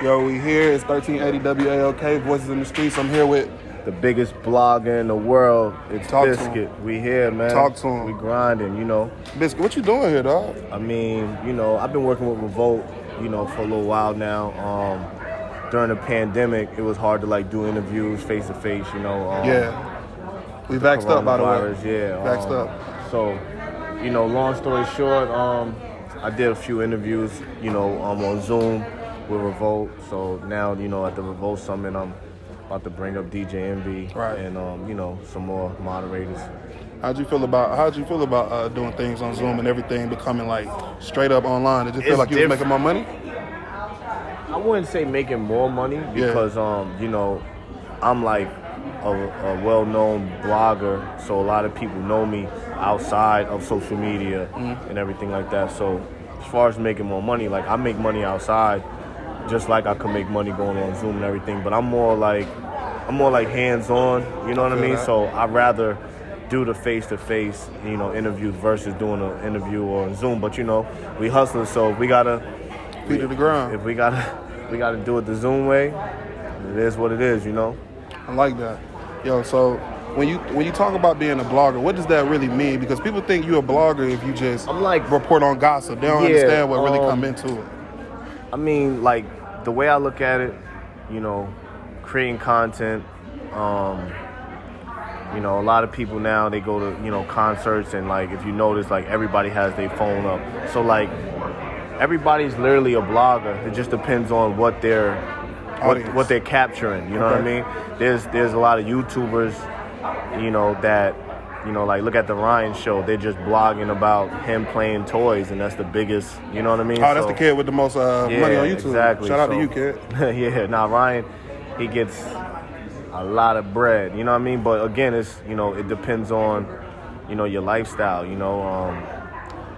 Yo, we here. It's 1380 WALK, Voices in the Streets. I'm here with the biggest blogger in the world. It's Talk to Bizkit. We here, man. Talk to him. We grinding, Bizkit. What you doing here, dog? I mean, I've been working with Revolt, for a little while now. During the pandemic, it was hard to do interviews face to face, Yeah. We vaxxed up, by the way. Yeah. Vaxxed up. So, long story short, I did a few interviews, on Zoom with Revolt. So now, at the Revolt Summit, I'm about to bring up DJ Envy and some more moderators. How'd you feel about doing things on Zoom and everything becoming straight up online? Did you feel like you was making more money? I wouldn't say making more money because I'm like a well-known blogger, so a lot of people know me outside of social media and everything like that. So as far as making more money, I make money outside, just like I could make money going on Zoom and everything. But I'm more like hands-on, you know what I mean? So I'd rather do the face-to-face, interviews versus doing an interview on Zoom. But we hustlers, so we gotta feet to the ground. If we gotta do it the Zoom way, it is what it is, I like that. Yo, so when you talk about being a blogger, what does that really mean? Because people think you're a blogger if you just report on gossip. They don't understand what really come into it. I mean, the way I look at it, creating content, a lot of people now, they go to, concerts and if you notice, everybody has their phone up. So everybody's literally a blogger. It just depends on what they're capturing. You know what I mean? There's a lot of YouTubers, that look at the Ryan show. They're just blogging about him playing toys, and that's the biggest. You know what I mean? Oh, that's the kid with the most money on YouTube. Exactly. Shout out to you, kid. Ryan, he gets a lot of bread. You know what I mean? But again, it's it depends on your lifestyle.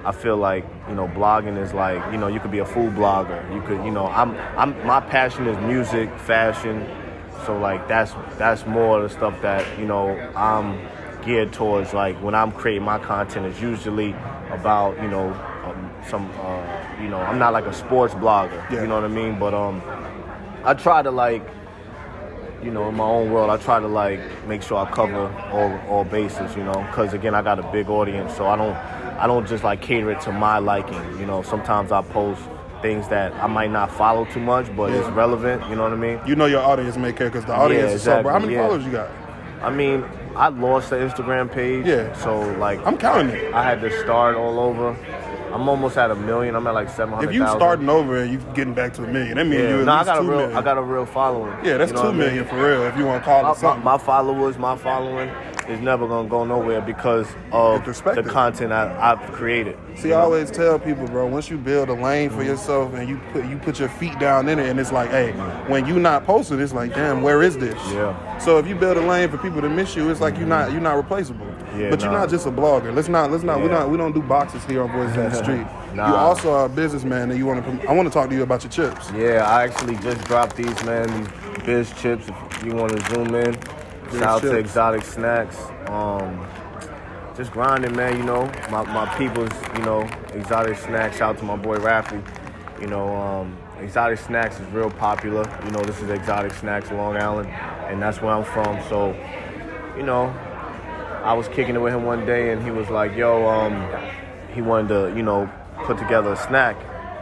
I feel like blogging is you could be a food blogger. You could my passion is music, fashion. So that's more of the stuff that I'm geared towards. When I'm creating my content, it's usually about I'm not a sports blogger. You know what I mean? But I try to in my own world, I try to make sure I cover all bases. Because again, I got a big audience, so I don't just cater it to my liking. Sometimes I post things that I might not follow too much, but it's relevant. You know what I mean? Your audience may care because the audience is so. Bro, how many followers you got? I mean, I lost the Instagram page. Yeah. So I'm counting it. I had to start all over. I'm almost at 1 million. I'm at 700,000. If you starting over and you getting back to 1 million, that means you at least 2 million. I got a real following. Yeah, that's 2 million for real. If you want to call it something. My following is never gonna go nowhere because of the content I've created. See, I always tell people, bro, once you build a lane for yourself and you put your feet down in it, and it's hey, when you not posted, it's damn, where is this? Yeah. So if you build a lane for people to miss you, it's you're not replaceable. Yeah, but you're not just a blogger. Let's not. Yeah. We don't do boxes here on Voices in the Street. You also are a businessman, and I want to talk to you about your chips. Yeah, I actually just dropped these, man. These Biz chips. If you want to zoom in. Shout out to Exotic Snacks. Just grinding, man. My people's, Exotic Snacks. Shout out to my boy Raffy. Exotic Snacks is real popular. This is Exotic Snacks, Long Island, and that's where I'm from. So, I was kicking it with him one day, and he was like, "Yo, he wanted to, put together a snack."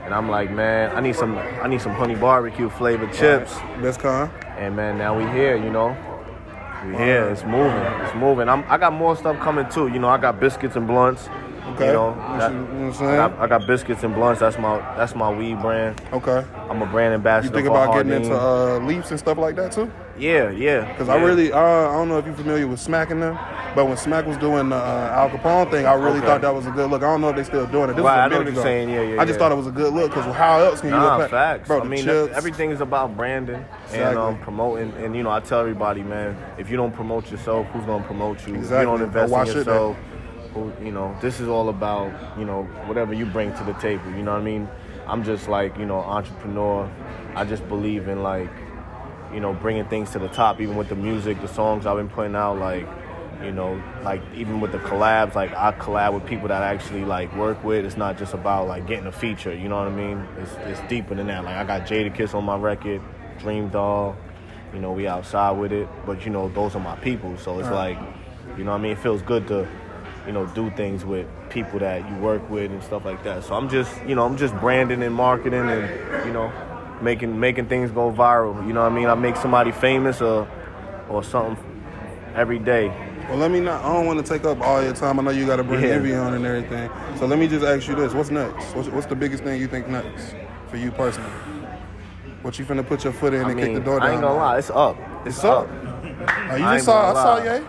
And I'm like, "Man, I need some honey barbecue flavored chips." Best kind. And man, now we here, We here. It's moving. I got more stuff coming too. I got biscuits and blunts. Okay. I got biscuits and blunts. That's my weed brand. Okay. I'm a brand ambassador. You think about getting into leaves and stuff like that too? Yeah. Because I don't know if you're familiar with Smack in them, but when Smack was doing the Al Capone thing, I really thought that was a good look. I don't know if they still doing it. This was a minute ago. Saying, yeah. I just thought it was a good look because how else can you look back? Facts. Bro, everything is about branding and promoting. And I tell everybody, man, if you don't promote yourself, who's gonna promote you? Exactly. If you don't invest in yourself, this is all about whatever you bring to the table. You know what I mean? I'm just entrepreneur. I just believe in bringing things to the top, even with the music, the songs I've been putting out. You know, like even with the collabs, like I collab with people that I actually like work with. It's not just about like getting a feature, you know what I mean? It's deeper than that. Like I got Jadakiss on my record, Dream Doll, you know, we outside with it. But you know, those are my people. So it's like, you know what I mean? It feels good to, you know, do things with people that you work with and stuff like that. So I'm just branding and marketing and, you know, making things go viral. You know what I mean? I make somebody famous or something every day. Well, I don't want to take up all your time. I know you got to bring Envy on and everything. So let me just ask you this. What's next? What's the biggest thing you think next for you personally? What you finna put your foot in and kick the door down? I ain't gonna lie. It's up. It's up. You just saw, I saw Ye.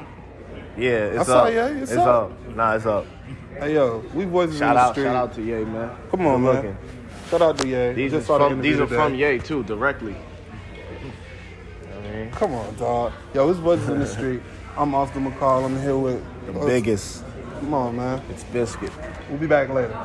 Yeah, it's up. I saw Ye. It's up. Nah, it's up. Hey, yo, we voices in the street. Shout out to Ye, man. Come on, man. Shout out to Ye. These are from Ye, too, directly. Come on, dog. Yo, it's voices in the street. I'm Austin McCall. I'm here with the biggest. Come on, man. It's Biscuit. We'll be back later.